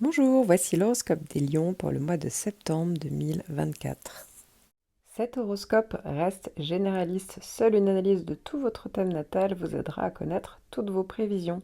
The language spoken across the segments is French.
Bonjour, voici l'horoscope des Lions pour le mois de septembre 2024. Cet horoscope reste généraliste, seule une analyse de tout votre thème natal vous aidera à connaître toutes vos prévisions.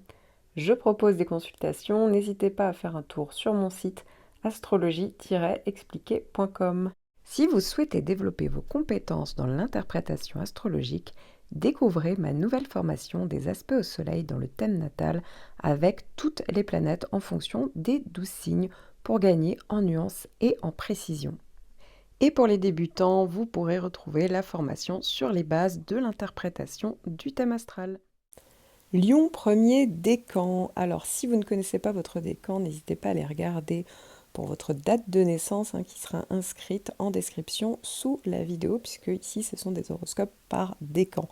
Je propose des consultations, n'hésitez pas à faire un tour sur mon site astrologie-expliqué.com. Si vous souhaitez développer vos compétences dans l'interprétation astrologique, découvrez ma nouvelle formation des aspects au soleil dans le thème natal avec toutes les planètes en fonction des 12 signes pour gagner en nuances et en précision. Et pour les débutants, vous pourrez retrouver la formation sur les bases de l'interprétation du thème astral. Lion premier décan. Alors si vous ne connaissez pas votre décan, n'hésitez pas à aller regarder pour votre date de naissance qui sera inscrite en description sous la vidéo, puisque ici ce sont des horoscopes par décan,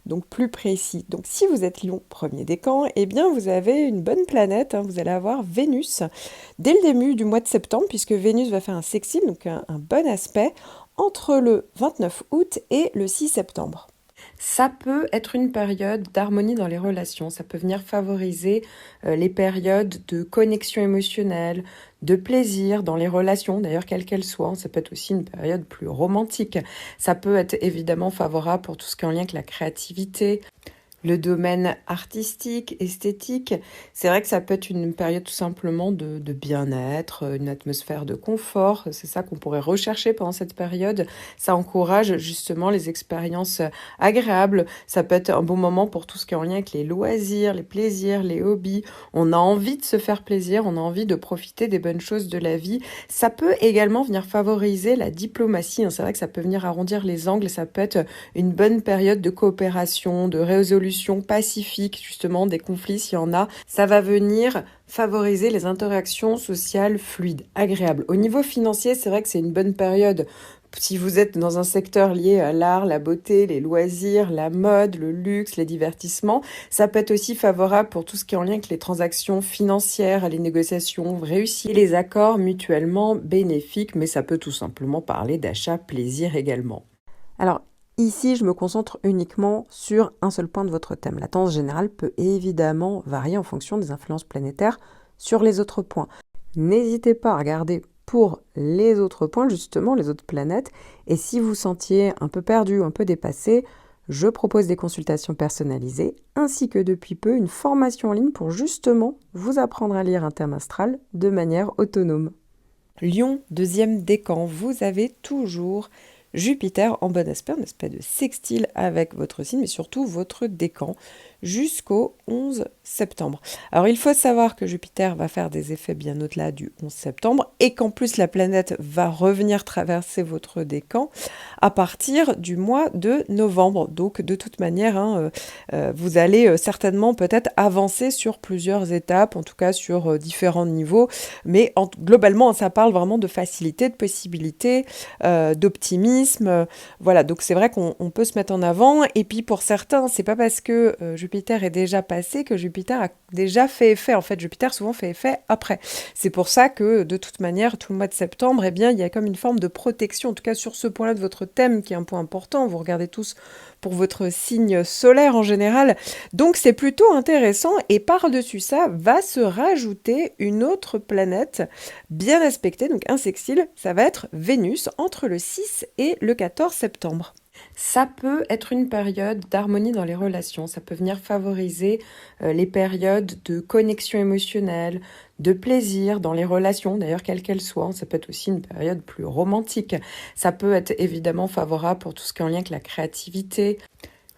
donc plus précis. Donc si vous êtes Lion premier décan, eh bien vous avez une bonne planète, vous allez avoir Vénus dès le début du mois de septembre, puisque Vénus va faire un sextile, donc un bon aspect, entre le 29 août et le 6 septembre. Ça peut être une période d'harmonie dans les relations, ça peut venir favoriser les périodes de connexion émotionnelle, de plaisir dans les relations, d'ailleurs quelles qu'elles soient. Ça peut être aussi une période plus romantique. Ça peut être évidemment favorable pour tout ce qui est en lien avec la créativité, le domaine artistique, esthétique. C'est vrai que ça peut être une période tout simplement de bien-être, une atmosphère de confort. C'est ça qu'on pourrait rechercher pendant cette période. Ça encourage justement les expériences agréables. Ça peut être un bon moment pour tout ce qui est en lien avec les loisirs, les plaisirs, les hobbies. On a envie de se faire plaisir, on a envie de profiter des bonnes choses de la vie. Ça peut également venir favoriser la diplomatie. C'est vrai que ça peut venir arrondir les angles. Ça peut être une bonne période de coopération, de résolution pacifique, justement, des conflits s'il y en a. Ça va venir favoriser les interactions sociales fluides, agréables. Au niveau financier, c'est vrai que c'est une bonne période. Si vous êtes dans un secteur lié à l'art, la beauté, les loisirs, la mode, le luxe, les divertissements, ça peut être aussi favorable pour tout ce qui est en lien avec les transactions financières, les négociations réussies, et les accords mutuellement bénéfiques, mais ça peut tout simplement parler d'achat plaisir également. Alors, ici, je me concentre uniquement sur un seul point de votre thème. La tendance générale peut évidemment varier en fonction des influences planétaires sur les autres points. N'hésitez pas à regarder pour les autres points, justement, les autres planètes. Et si vous sentiez un peu perdu ou un peu dépassé, je propose des consultations personnalisées, ainsi que depuis peu une formation en ligne pour justement vous apprendre à lire un thème astral de manière autonome. Lion, deuxième décan, vous avez toujours Jupiter en bon aspect, un aspect de sextile avec votre signe, mais surtout votre décan, jusqu'au 11 septembre. Alors il faut savoir que Jupiter va faire des effets bien au-delà du 11 septembre et qu'en plus la planète va revenir traverser votre décan à partir du mois de novembre. Donc de toute manière, vous allez certainement peut-être avancer sur plusieurs étapes, en tout cas sur différents niveaux, mais globalement ça parle vraiment de facilité, de possibilité, d'optimisme. Voilà, donc c'est vrai qu'on peut se mettre en avant. Et puis pour certains, c'est pas parce que Jupiter est déjà passé que Jupiter a déjà fait effet. En fait, Jupiter souvent fait effet après. C'est pour ça que de toute manière, tout le mois de septembre, eh bien, il y a comme une forme de protection, en tout cas sur ce point-là de votre thème, qui est un point important. Vous regardez tous pour votre signe solaire en général. Donc c'est plutôt intéressant. Et par-dessus ça, va se rajouter une autre planète bien aspectée, donc un sextile, ça va être Vénus entre le 6 et le 14 septembre. Ça peut être une période d'harmonie dans les relations, ça peut venir favoriser les périodes de connexion émotionnelle, de plaisir dans les relations, d'ailleurs quelles qu'elles soient. Ça peut être aussi une période plus romantique. Ça peut être évidemment favorable pour tout ce qui est en lien avec la créativité,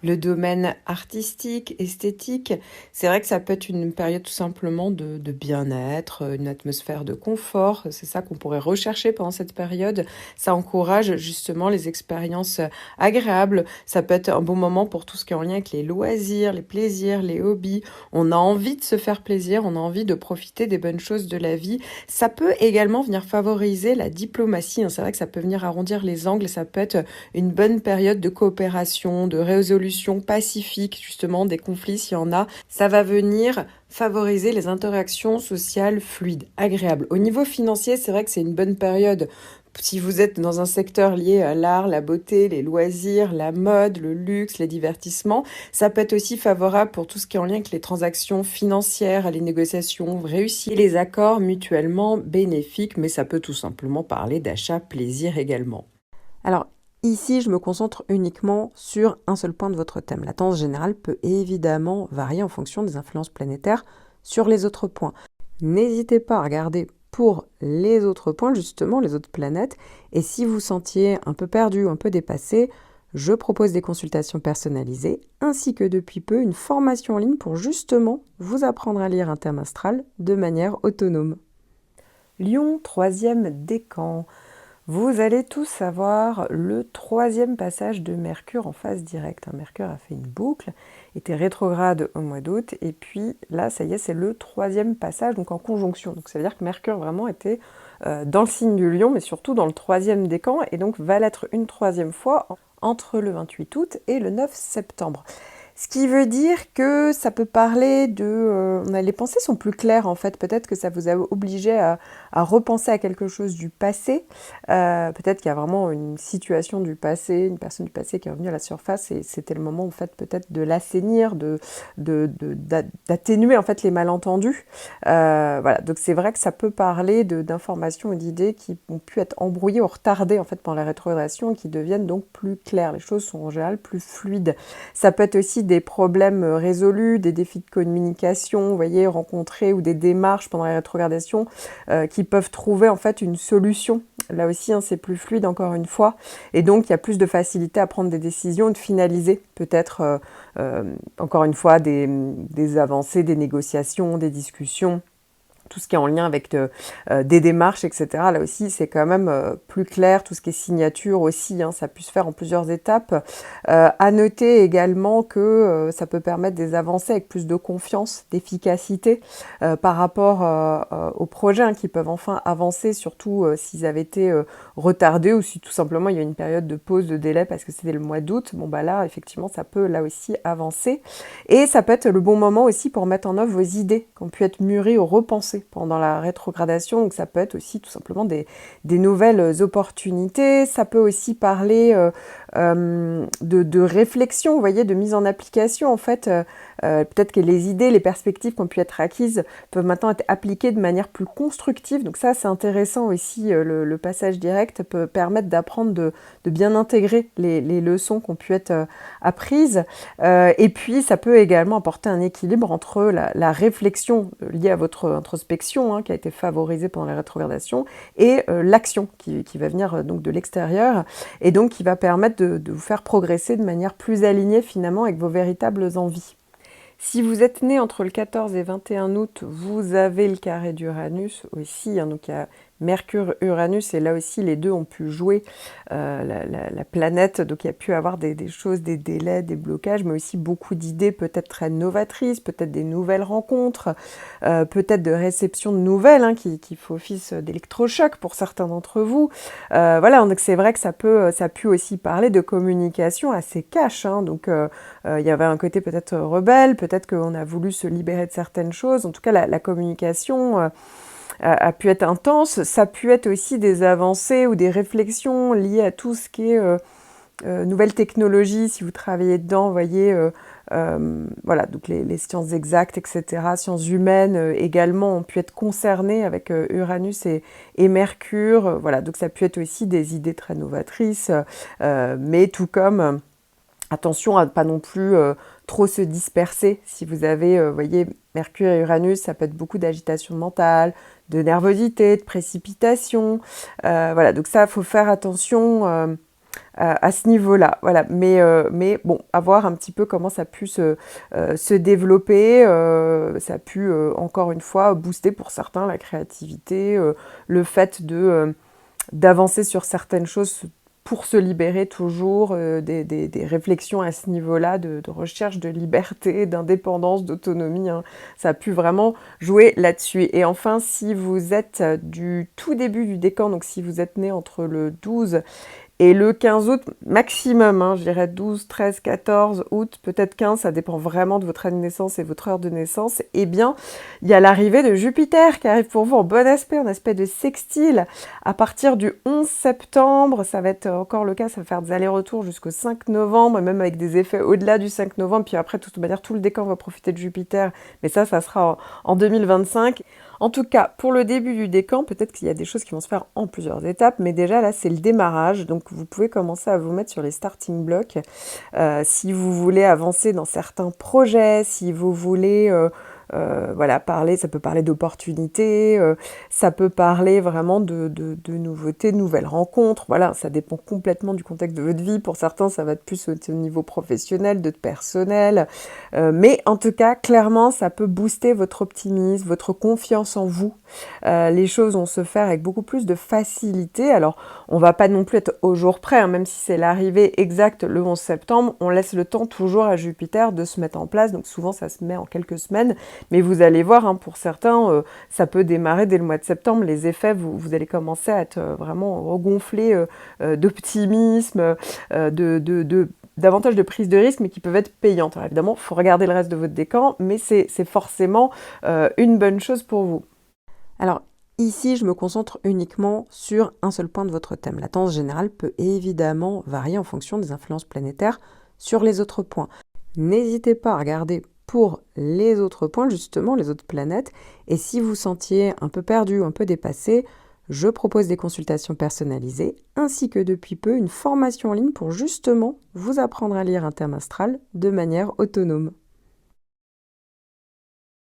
le domaine artistique, esthétique. C'est vrai que ça peut être une période tout simplement de bien-être, une atmosphère de confort. C'est ça qu'on pourrait rechercher pendant cette période. Ça encourage justement les expériences agréables. Ça peut être un bon moment pour tout ce qui est en lien avec les loisirs, les plaisirs, les hobbies. On a envie de se faire plaisir, on a envie de profiter des bonnes choses de la vie. Ça peut également venir favoriser la diplomatie. C'est vrai que ça peut venir arrondir les angles. Ça peut être une bonne période de coopération, de résolution pacifique, justement, des conflits s'il y en a. Ça va venir favoriser les interactions sociales fluides, agréables. Au niveau financier, c'est vrai que c'est une bonne période. Si vous êtes dans un secteur lié à l'art, la beauté, les loisirs, la mode, le luxe, les divertissements, ça peut être aussi favorable pour tout ce qui est en lien avec les transactions financières, les négociations réussies et les accords mutuellement bénéfiques, mais ça peut tout simplement parler d'achat plaisir également. Alors, ici, je me concentre uniquement sur un seul point de votre thème. La tendance générale peut évidemment varier en fonction des influences planétaires sur les autres points. N'hésitez pas à regarder pour les autres points, justement, les autres planètes. Et si vous sentiez un peu perdu ou un peu dépassé, je propose des consultations personnalisées, ainsi que depuis peu une formation en ligne pour justement vous apprendre à lire un thème astral de manière autonome. Lion, troisième décan. Vous allez tous savoir le troisième passage de Mercure en phase directe. Mercure a fait une boucle, était rétrograde au mois d'août, et puis là, ça y est, c'est le troisième passage, donc en conjonction. Donc ça veut dire que Mercure vraiment était dans le signe du Lion, mais surtout dans le troisième décan, et donc va l'être une troisième fois entre le 28 août et le 9 septembre. Ce qui veut dire que ça peut parler de... les pensées sont plus claires en fait, peut-être que ça vous a obligé à repenser à quelque chose du passé, peut-être qu'il y a vraiment une situation du passé, une personne du passé qui est revenue à la surface et c'était le moment en fait peut-être de l'assainir, d'atténuer en fait les malentendus. Voilà, donc c'est vrai que ça peut parler d'informations et d'idées qui ont pu être embrouillées ou retardées en fait pendant la rétrogradation et qui deviennent donc plus claires. Les choses sont en général plus fluides. Ça peut être aussi des problèmes résolus, des défis de communication, vous voyez, rencontrés ou des démarches pendant la rétrogradation qui peuvent trouver en fait une solution. Là aussi, c'est plus fluide encore une fois. Et donc, il y a plus de facilité à prendre des décisions, de finaliser peut-être encore une fois des avancées, des négociations, des discussions. Tout ce qui est en lien avec des démarches, etc. Là aussi, c'est quand même plus clair. Tout ce qui est signature aussi, ça peut se faire en plusieurs étapes. À noter également que ça peut permettre des avancées avec plus de confiance, d'efficacité par rapport aux projets qui peuvent enfin avancer, surtout s'ils avaient été retardés ou si tout simplement il y a une période de pause, de délai parce que c'était le mois d'août. Bon, bah là, effectivement, ça peut là aussi avancer. Et ça peut être le bon moment aussi pour mettre en œuvre vos idées qui ont pu être mûries ou repensées pendant la rétrogradation, donc ça peut être aussi tout simplement des nouvelles opportunités, ça peut aussi parler de réflexion, vous voyez, de mise en application en fait, peut-être que les idées, les perspectives qui ont pu être acquises peuvent maintenant être appliquées de manière plus constructive, donc ça c'est intéressant aussi, le passage direct peut permettre d'apprendre de bien intégrer les leçons qui ont pu être apprises, et puis ça peut également apporter un équilibre entre la réflexion liée à votre introspection qui a été favorisée pendant la rétrogradation et l'action qui va venir donc de l'extérieur et donc qui va permettre de vous faire progresser de manière plus alignée finalement avec vos véritables envies. Si vous êtes né entre le 14 et 21 août, vous avez le carré d'Uranus aussi, donc il y a Mercure-Uranus, et là aussi les deux ont pu jouer la planète, donc il y a pu avoir des choses, des délais, des blocages, mais aussi beaucoup d'idées peut-être très novatrices, peut-être des nouvelles rencontres, peut-être de réception de nouvelles qui font office d'électrochoc pour certains d'entre vous. Voilà, donc c'est vrai que ça pu aussi parler de communication assez cash, donc il y avait un côté peut-être rebelle, peut-être qu'on a voulu se libérer de certaines choses, en tout cas la communication a pu être intense, ça a pu être aussi des avancées ou des réflexions liées à tout ce qui est nouvelles technologies, si vous travaillez dedans, vous voyez, voilà, donc les sciences exactes, etc., sciences humaines également ont pu être concernées avec Uranus et Mercure, voilà, donc ça a pu être aussi des idées très novatrices, mais tout comme... attention à ne pas non plus trop se disperser. Si vous avez, vous voyez, Mercure et Uranus, ça peut être beaucoup d'agitation mentale, de nervosité, de précipitation. Voilà, donc ça, il faut faire attention à ce niveau-là. Voilà, mais bon, à voir un petit peu comment ça a pu se développer. Ça a pu, encore une fois, booster pour certains la créativité, le fait d'avancer sur certaines choses pour se libérer toujours, des réflexions à ce niveau-là, de recherche de liberté, d'indépendance, d'autonomie. Ça a pu vraiment jouer là-dessus. Et enfin, si vous êtes du tout début du décan, donc si vous êtes né entre le 12 Et le 15 août, maximum, je dirais 12, 13, 14 août, peut-être 15, ça dépend vraiment de votre année de naissance et votre heure de naissance, eh bien, il y a l'arrivée de Jupiter qui arrive pour vous en bon aspect, en aspect de sextile. À partir du 11 septembre, ça va être encore le cas, ça va faire des allers-retours jusqu'au 5 novembre, même avec des effets au-delà du 5 novembre, puis après, de toute manière, tout le décan va profiter de Jupiter, mais ça sera en 2025. En tout cas, pour le début du décan, peut-être qu'il y a des choses qui vont se faire en plusieurs étapes, mais déjà là, c'est le démarrage. Donc, vous pouvez commencer à vous mettre sur les starting blocks. Si vous voulez avancer dans certains projets, si vous voulez voilà, parler, ça peut parler d'opportunités, ça peut parler vraiment de nouveautés, de nouvelles rencontres. Voilà, ça dépend complètement du contexte de votre vie. Pour certains, ça va être plus au niveau professionnel, d'autres personnel. Mais en tout cas, clairement, ça peut booster votre optimisme, votre confiance en vous. Les choses vont se faire avec beaucoup plus de facilité. Alors, on va pas non plus être au jour près, même si c'est l'arrivée exacte le 11 septembre, on laisse le temps toujours à Jupiter de se mettre en place. Donc souvent, ça se met en quelques semaines. Mais vous allez voir, pour certains, ça peut démarrer dès le mois de septembre. Les effets, vous allez commencer à être vraiment regonflé d'optimisme, davantage de prise de risque, mais qui peuvent être payantes. Alors évidemment, il faut regarder le reste de votre décan, mais c'est forcément une bonne chose pour vous. Alors, ici, je me concentre uniquement sur un seul point de votre thème. La tendance générale peut évidemment varier en fonction des influences planétaires sur les autres points. N'hésitez pas à regarder pour les autres points, justement, les autres planètes. Et si vous sentiez un peu perdu ou un peu dépassé, je propose des consultations personnalisées, ainsi que depuis peu une formation en ligne pour justement vous apprendre à lire un thème astral de manière autonome.